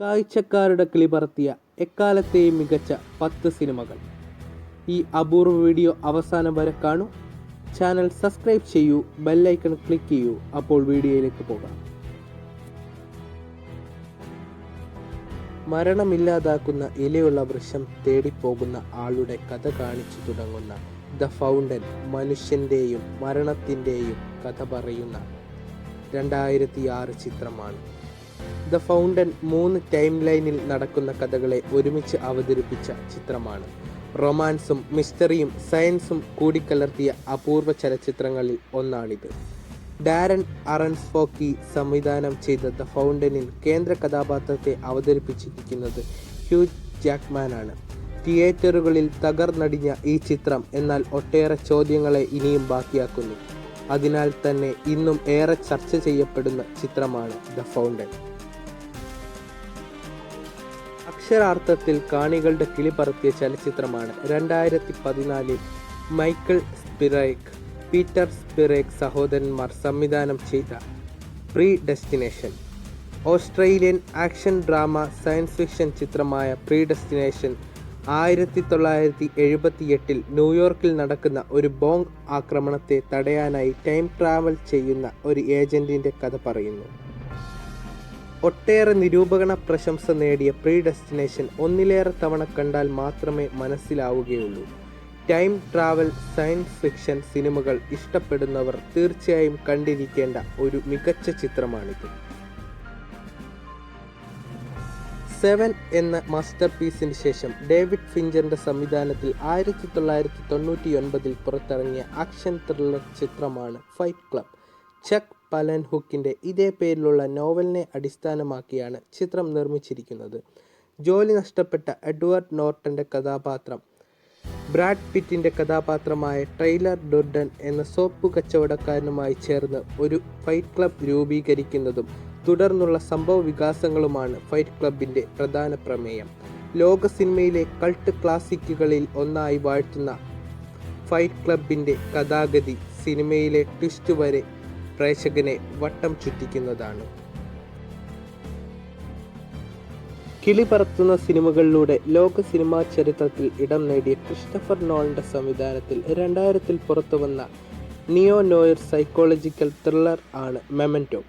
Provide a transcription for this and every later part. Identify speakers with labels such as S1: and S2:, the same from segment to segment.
S1: കാഴ്ചക്കാരുടെ കിളിപറത്തിയ എക്കാലത്തെയും മികച്ച 10 സിനിമകൾ. ഈ അപൂർവ വീഡിയോ അവസാനം വരെ കാണൂ. ചാനൽ സബ്സ്ക്രൈബ് ചെയ്യൂ, ബെല്ലൈക്കൺ ക്ലിക്ക് ചെയ്യൂ. അപ്പോൾ വീഡിയോയിലേക്ക് പോകാം. മരണമില്ലാതാക്കുന്ന ഇലയുള്ള വൃക്ഷം തേടിപ്പോകുന്ന ആളുടെ കഥ കാണിച്ചു തുടങ്ങുന്ന ദ ഫൗണ്ടൻ മനുഷ്യൻ്റെയും മരണത്തിൻ്റെയും കഥ പറയുന്ന 2006 ചിത്രമാണ്. ദ ഫൗണ്ടൻ 3 ടൈം ലൈനിൽ നടക്കുന്ന കഥകളെ ഒരുമിച്ച് അവതരിപ്പിച്ച ചിത്രമാണ്. റൊമാൻസും മിസ്റ്ററിയും സയൻസും കൂടിക്കലർത്തിയ അപൂർവ ചലച്ചിത്രങ്ങളിൽ ഒന്നാണിത്. ഡാരൻ അറൻസ്ഫോക്കി സംവിധാനം ചെയ്ത ദ ഫൗണ്ടനിൽ കേന്ദ്ര കഥാപാത്രത്തെ അവതരിപ്പിച്ചിരിക്കുന്നത് ഹ്യൂ ജാക്ക്മാനാണ്. തിയേറ്ററുകളിൽ തകർന്നടിഞ്ഞ ഈ ചിത്രം എന്നാൽ ഒട്ടേറെ ചോദ്യങ്ങളെ ഇനിയും ബാക്കിയാക്കുന്നു. അതിനാൽ തന്നെ ഇന്നും ഏറെ ചർച്ച ചെയ്യപ്പെടുന്ന ചിത്രമാണ് ദ ഫൗണ്ടൻ. അക്ഷരാർത്ഥത്തിൽ കാണികളുടെ കിളിപറത്തിയ ചലച്ചിത്രമാണ് 2014 മൈക്കിൾ സ്പിറേഗ്, പീറ്റർ സ്പിറേഗ് സഹോദരന്മാർ സംവിധാനം ചെയ്ത pre destination. Australian action drama science fiction ചിത്രമായ പ്രീ ഡെസ്റ്റിനേഷൻ 1978 ന്യൂയോർക്കിൽ നടക്കുന്ന ഒരു ബോംബ് ആക്രമണത്തെ തടയാനായി ടൈം ട്രാവൽ ചെയ്യുന്ന ഒരു ഏജന്റിന്റെ കഥ പറയുന്നു. ഒട്ടേറെ നിരൂപകണ പ്രശംസ നേടിയ പ്രീ ഡെസ്റ്റിനേഷൻ ഒന്നിലേറെ തവണ കണ്ടാൽ മാത്രമേ മനസ്സിലാവുകയുള്ളൂ. ടൈം ട്രാവൽ സയൻസ് ഫിക്ഷൻ സിനിമകൾ ഇഷ്ടപ്പെടുന്നവർ തീർച്ചയായും കണ്ടിരിക്കേണ്ട ഒരു മികച്ച ചിത്രമാണിത്. 7 എന്ന മാസ്റ്റർ പീസിന് ശേഷം ഡേവിഡ് ഫിഞ്ചറിന്റെ സംവിധാനത്തിൽ 1999 പുറത്തിറങ്ങിയ ആക്ഷൻ ത്രില്ലർ ചിത്രമാണ് ഫൈറ്റ് ക്ലബ്. ചക്ക് പലൻഹുക്കിന്റെ ഇതേ പേരിലുള്ള നോവലിനെ അടിസ്ഥാനമാക്കിയാണ് ചിത്രം നിർമ്മിച്ചിരിക്കുന്നത്. ജോലി നഷ്ടപ്പെട്ട എഡ്വേർഡ് നോർട്ടന്റെ കഥാപാത്രം ബ്രാഡ് പിറ്റിന്റെ കഥാപാത്രമായ ടൈലർ ഡുർഡൻ എന്ന സോപ്പ് കച്ചവടക്കാരനുമായി ചേർന്ന് ഒരു ഫൈറ്റ് ക്ലബ് രൂപീകരിക്കുന്നതും തുടർന്നുള്ള സംഭവ വികാസങ്ങളുമാണ് ഫൈറ്റ് ക്ലബിന്റെ പ്രധാന പ്രമേയം. ലോക സിനിമയിലെ കൾട്ട് ക്ലാസിക്കുകളിൽ ഒന്നായി വാഴ്ത്തുന്ന ഫൈറ്റ് ക്ലബിന്റെ കഥാഗതി സിനിമയിലെ ട്വിസ്റ്റ് വരെ പ്രേക്ഷകനെ വട്ടം ചുറ്റിക്കുന്നതാണ്. കിളിപറത്തുന്ന സിനിമകളിലൂടെ ലോക സിനിമാ ചരിത്രത്തിൽ ഇടം നേടിയ ക്രിസ്റ്റഫർ നോളന്റെ സംവിധാനത്തിൽ 2000 പുറത്തുവന്ന നിയോ നോയർ സൈക്കോളജിക്കൽ ത്രില്ലർ ആണ് മെമന്റോ.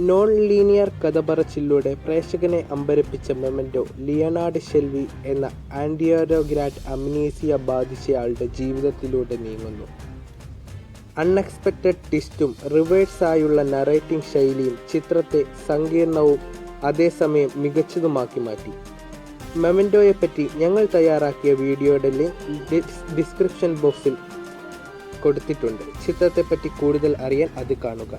S1: നോൺ ലീനിയർ കഥപറച്ചിലൂടെ പ്രേക്ഷകനെ അമ്പരപ്പിച്ച മെമന്റോ ലിയനാർഡ് ഷെൽവി എന്ന ആന്റിയോഗ്രാറ്റ് അമ്നീസിയ ബാധിച്ചയാളുടെ ജീവിതത്തിലൂടെ നീങ്ങുന്നു. അൺഎക്സ്പെക്റ്റഡ് ട്വിസ്റ്റും റിവേഴ്സായുള്ള നറേറ്റിംഗ് ശൈലിയും ചിത്രത്തെ സങ്കീർണവും അതേസമയം മികച്ചതുമാക്കി മാറ്റി. മെമന്റോയെപ്പറ്റി ഞങ്ങൾ തയ്യാറാക്കിയ വീഡിയോയുടെ ലിങ്ക് ഡിസ്ക്രിപ്ഷൻ ബോക്സിൽ കൊടുത്തിട്ടുണ്ട്. ചിത്രത്തെപ്പറ്റി കൂടുതൽ അറിയാൻ അത് കാണുക.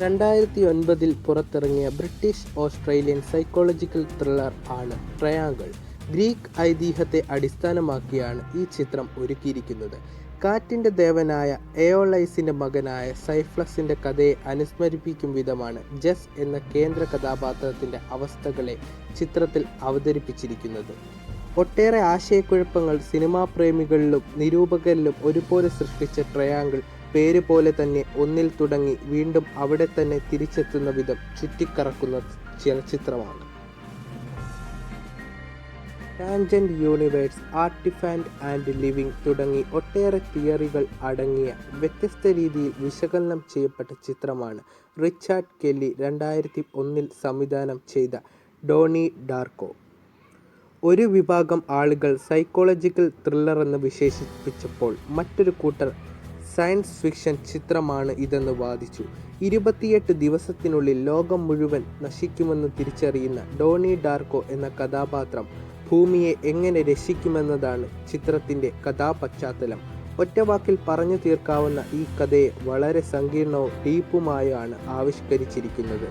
S1: 2009 പുറത്തിറങ്ങിയ ബ്രിട്ടീഷ് ഓസ്ട്രേലിയൻ സൈക്കോളജിക്കൽ ത്രില്ലർ ആണ് ട്രയാങ്കിൾ. ഗ്രീക്ക് ഐതിഹ്യത്തെ അടിസ്ഥാനമാക്കിയാണ് ഈ ചിത്രം ഒരുക്കിയിരിക്കുന്നത്. കാറ്റിൻ്റെ ദേവനായ എയോളൈസിൻ്റെ മകനായ സൈഫ്ലസിൻ്റെ കഥയെ അനുസ്മരിപ്പിക്കും വിധമാണ് ജസ് എന്ന കേന്ദ്ര കഥാപാത്രത്തിൻ്റെ അവസ്ഥകളെ ചിത്രത്തിൽ അവതരിപ്പിച്ചിരിക്കുന്നത്. ഒട്ടേറെ ആശയക്കുഴപ്പങ്ങൾ സിനിമാ പ്രേമികളിലും നിരൂപകരിലും ഒരുപോലെ സൃഷ്ടിച്ച ട്രയാങ്കിൾ പേര് പോലെ തന്നെ ഒന്നിൽ തുടങ്ങി വീണ്ടും അവിടെ തന്നെ തിരിച്ചെത്തുന്ന വിധം ചുറ്റിക്കറക്കുന്ന ചലച്ചിത്രമാണ്. Tangent universe, artifact and living തുടങ്ങി ഒട്ടേറെ തിയറികൾ അടങ്ങിയ വ്യത്യസ്ത രീതിയിൽ വിശകലനം ചെയ്യപ്പെട്ട ചിത്രമാണ് റിച്ചാർഡ് കെല്ലി 2001 സംവിധാനം ചെയ്ത ഡോണി ഡാർക്കോ. ഒരു വിഭാഗം ആളുകൾ സൈക്കോളജിക്കൽ ത്രില്ലർ എന്ന് വിശേഷിപ്പിച്ചപ്പോൾ മറ്റൊരു കൂട്ടർ സയൻസ് ഫിക്ഷൻ ചിത്രമാണ് ഇതെന്ന് വാദിച്ചു. 28 ദിവസത്തിനുള്ളിൽ ലോകം മുഴുവൻ നശിക്കുമെന്ന് തിരിച്ചറിയുന്ന ഡോണി ഡാർക്കോ എന്ന കഥാപാത്രം ഭൂമിയെ എങ്ങനെ രക്ഷിക്കുമെന്നതാണ് ചിത്രത്തിൻ്റെ കഥാപശ്ചാത്തലം. ഒറ്റവാക്കിൽ പറഞ്ഞു തീർക്കാവുന്ന ഈ കഥയെ വളരെ സങ്കീർണവും ഡീപ്പുമായാണ് ആവിഷ്കരിച്ചിരിക്കുന്നത്.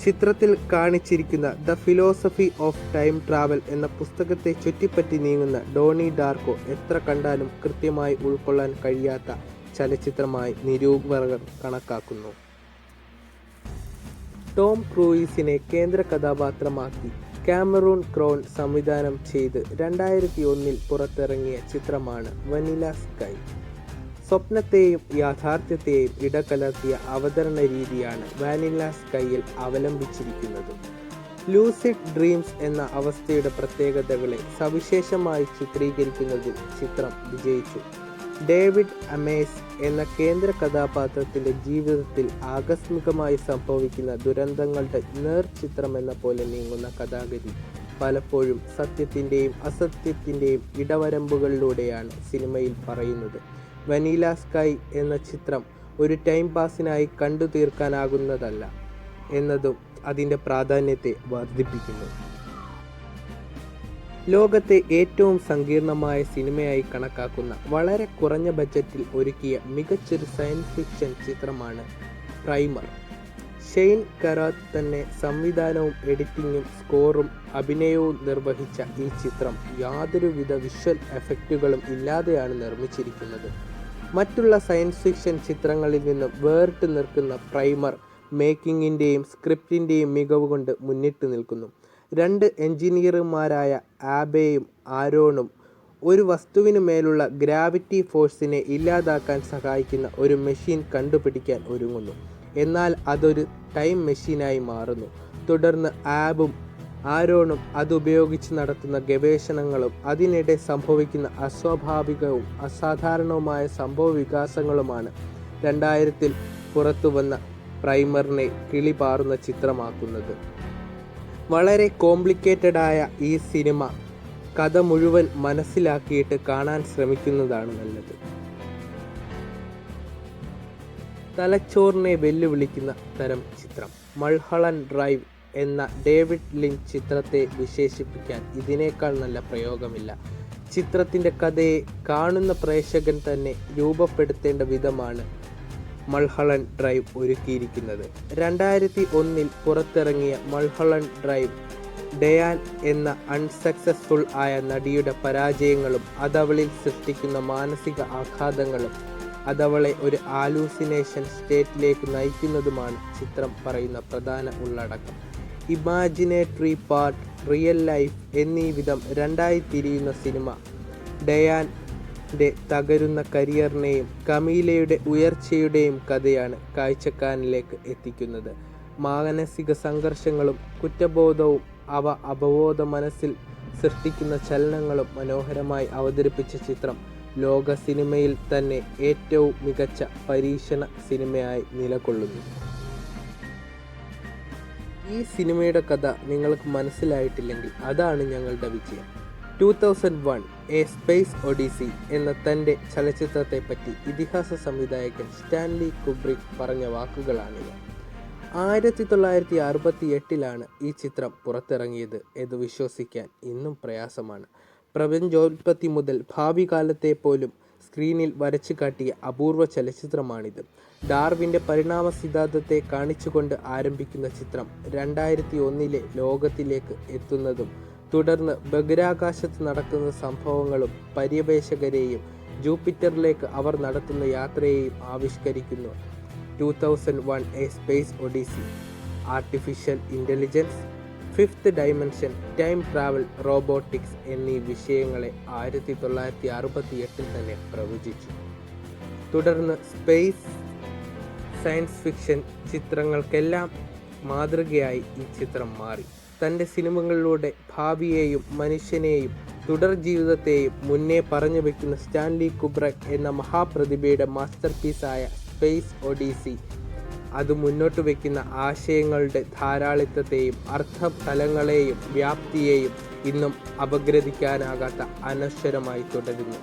S1: ചിത്രത്തിൽ കാണിച്ചിരിക്കുന്ന the philosophy of time travel എന്ന പുസ്തകത്തെ ചുറ്റിപ്പറ്റി നീങ്ങുന്ന ഡോണി ഡാർക്കോ എത്ര കണ്ടാലും കൃത്യമായി ഉൾക്കൊള്ളാൻ കഴിയാത്ത ചലച്ചിത്രമായി നിരൂപകർ കണക്കാക്കുന്നു. ടോം ക്രൂയിസിനെ കേന്ദ്ര കഥാപാത്രമാക്കി കാമറൂൺ ക്രോൺ സംവിധാനം ചെയ്ത് 2001 പുറത്തിറങ്ങിയ ചിത്രമാണ് വനില സ്കൈ. സ്വപ്നത്തെയും യാഥാർത്ഥ്യത്തെയും ഇടകലർത്തിയ അവതരണ രീതിയാണ് വാനില സ്കൈയിൽ അവലംബിച്ചിരിക്കുന്നത്. ലൂസിഡ് ഡ്രീംസ് എന്ന അവസ്ഥയുടെ പ്രത്യേകതകളെ സവിശേഷമായി ചിത്രീകരിക്കുന്നതിൽ ചിത്രം വിജയിച്ചു. ഡേവിഡ് അമേസ് എന്ന കേന്ദ്ര കഥാപാത്രത്തിന്റെ ജീവിതത്തിൽ ആകസ്മികമായി സംഭവിക്കുന്ന ദുരന്തങ്ങളുടെ നേർചിത്രമെന്ന പോലെ നീങ്ങുന്ന കഥാഗതി പലപ്പോഴും സത്യത്തിൻ്റെയും അസത്യത്തിൻ്റെയും ഇടവരമ്പുകളിലൂടെയാണ് സിനിമയിൽ പറയുന്നത്. വനീല സ്കൈ എന്ന ചിത്രം ഒരു ടൈം പാസിനായി കണ്ടു തീർക്കാനാകുന്നതല്ല എന്നതും അതിൻ്റെ പ്രാധാന്യത്തെ വർദ്ധിപ്പിക്കുന്നു. ലോകത്തെ ഏറ്റവും സങ്കീർണമായ സിനിമയായി കണക്കാക്കുന്ന വളരെ കുറഞ്ഞ ബജറ്റിൽ ഒരുക്കിയ മികച്ചൊരു സയൻസ് ഫിക്ഷൻ ചിത്രമാണ് പ്രൈമർ. ഷെയ്ൻ കറാത്ത് തന്നെ സംവിധാനവും എഡിറ്റിങ്ങും സ്കോറും അഭിനയവും നിർവഹിച്ച ഈ ചിത്രം യാതൊരുവിധ വിഷ്വൽ എഫക്റ്റുകളും ഇല്ലാതെയാണ് നിർമ്മിച്ചിരിക്കുന്നത്. മറ്റുള്ള സയൻസ് ഫിക്ഷൻ ചിത്രങ്ങളിൽ നിന്നും വേറിട്ട് നിൽക്കുന്ന പ്രൈമർ മേക്കിങ്ങിൻ്റെയും സ്ക്രിപ്റ്റിൻ്റെയും മികവ് കൊണ്ട് മുന്നിട്ട് നിൽക്കുന്നു. 2 എഞ്ചിനീയർമാരായ ആബെയും ആരോണും ഒരു വസ്തുവിനു മേലുള്ള ഗ്രാവിറ്റി ഫോഴ്സിനെ ഇല്ലാതാക്കാൻ സഹായിക്കുന്ന ഒരു മെഷീൻ കണ്ടുപിടിക്കാൻ ഒരുങ്ങുന്നു. എന്നാൽ അതൊരു ടൈം മെഷീനായി മാറുന്നു. തുടർന്ന് ആബും ആരോണും അതുപയോഗിച്ച് നടത്തുന്ന ഗവേഷണങ്ങളും അതിനിടെ സംഭവിക്കുന്ന അസ്വാഭാവികവും അസാധാരണവുമായ സംഭവ വികാസങ്ങളുമാണ് 2000-ൽ പുറത്തുവന്ന പ്രൈമറിനെ കിളിപാറുന്ന ചിത്രമാക്കുന്നത്. വളരെ കോംപ്ലിക്കേറ്റഡായ ഈ സിനിമ കഥ മുഴുവൻ മനസ്സിലാക്കിയിട്ട് കാണാൻ ശ്രമിക്കുന്നതാണ് നല്ലത്. തലച്ചോറിനെ വെല്ലുവിളിക്കുന്ന തരം ചിത്രം. മൾഹളണ്ട് ഡ്രൈവ് എന്ന ഡേവിഡ് ലിഞ്ച് ചിത്രത്തെ വിശേഷിപ്പിക്കാൻ ഇതിനേക്കാൾ നല്ല പ്രയോഗമില്ല. ചിത്രത്തിൻ്റെ കഥയെ കാണുന്ന പ്രേക്ഷകൻ തന്നെ രൂപപ്പെടുത്തേണ്ട വിധമാണ് മൾഹളണ്ട് ഡ്രൈവ് ഒരുക്കിയിരിക്കുന്നത്. 2001-ൽ പുറത്തിറങ്ങിയ മൾഹളണ്ട് ഡ്രൈവ് ഡയാൻ എന്ന അൺസക്സസ്ഫുൾ ആയ നടിയുടെ പരാജയങ്ങളും അതവളിൽ സൃഷ്ടിക്കുന്ന മാനസിക ആഘാതങ്ങളും അതവളെ ഒരു ആലൂസിനേഷൻ സ്റ്റേറ്റിലേക്ക് നയിക്കുന്നതുമാണ് ചിത്രം പറയുന്ന പ്രധാന ഉള്ളടക്കം. ഇമാജിനേറ്ററി പാർട്ട്, റിയൽ ലൈഫ് എന്നീ വിധം രണ്ടായി തിരിയുന്ന സിനിമ ഡയാൻ്റെ തകരുന്ന കരിയറിനെയും കമീലയുടെ ഉയർച്ചയുടെയും കഥയാണ് കാഴ്ചക്കാരനിലേക്ക് എത്തിക്കുന്നത്. മാനസിക സംഘർഷങ്ങളും കുറ്റബോധവും അവ അപബോധ മനസ്സിൽ സൃഷ്ടിക്കുന്ന ചലനങ്ങളും മനോഹരമായി അവതരിപ്പിച്ച ചിത്രം ലോക സിനിമയിൽ തന്നെ ഏറ്റവും മികച്ച പരീക്ഷണ സിനിമയായി നിലകൊള്ളുന്നു. ഈ സിനിമയുടെ കഥ നിങ്ങൾക്ക് മനസ്സിലായിട്ടില്ലെങ്കിൽ അതാണ് ഞങ്ങളുടെ വിജയം. 2001 എ സ്പേസ് ഒഡീസി എന്ന തൻ്റെ ചലച്ചിത്രത്തെപ്പറ്റി ഇതിഹാസ സംവിധായകൻ സ്റ്റാൻലി കുബ്രിക് പറഞ്ഞ വാക്കുകളാണിവ. 1968-ലാണ് ഈ ചിത്രം പുറത്തിറങ്ങിയത് എന്ന് വിശ്വസിക്കാൻ ഇന്നും പ്രയാസമാണ്. പ്രപഞ്ചോൽപത്തി മുതൽ ഭാവി കാലത്തെ പോലും സ്ക്രീനിൽ വരച്ചു കാട്ടിയ അപൂർവ ചലച്ചിത്രമാണിത്. ഡാർവിൻ്റെ പരിണാമ സിദ്ധാന്തത്തെ കാണിച്ചുകൊണ്ട് ആരംഭിക്കുന്ന ചിത്രം 2001-ലെ ലോകത്തിലേക്ക് എത്തുന്നതും തുടർന്ന് ബഹിരാകാശത്ത് നടക്കുന്ന സംഭവങ്ങളും പര്യവേഷകരെയും ജൂപ്പിറ്ററിലേക്ക് അവർ നടത്തുന്ന യാത്രയെയും ആവിഷ്കരിക്കുന്നു. 2001 a space odyssey artificial intelligence, fifth dimension, time travel, robotics എന്നീ വിഷയങ്ങളെ 1968-ൽ തന്നെ പ്രവചിച്ചു. തുടർന്ന് സ്പേസ് സയൻസ് ഫിക്ഷൻ ചിത്രങ്ങൾക്കെല്ലാം മാതൃകയായി ഈ ചിത്രം മാറി. തൻ്റെ സിനിമകളിലൂടെ ഭാവിയെയും മനുഷ്യനെയും തുടർ ജീവിതത്തെയും മുന്നേ പറഞ്ഞു വയ്ക്കുന്ന സ്റ്റാൻലി കുബ്രിക് എന്ന മഹാപ്രതിഭയുടെ മാസ്റ്റർ പീസായ സ്പേസ് ഒഡീസി അത് മുന്നോട്ട് വയ്ക്കുന്ന ആശയങ്ങളുടെ ധാരാളിത്തത്തെയും അർത്ഥതലങ്ങളെയും വ്യാപ്തിയെയും ഇന്നും അപഗ്രഥിക്കാനാകാത്ത അനശ്വരമായി തുടരുന്നു.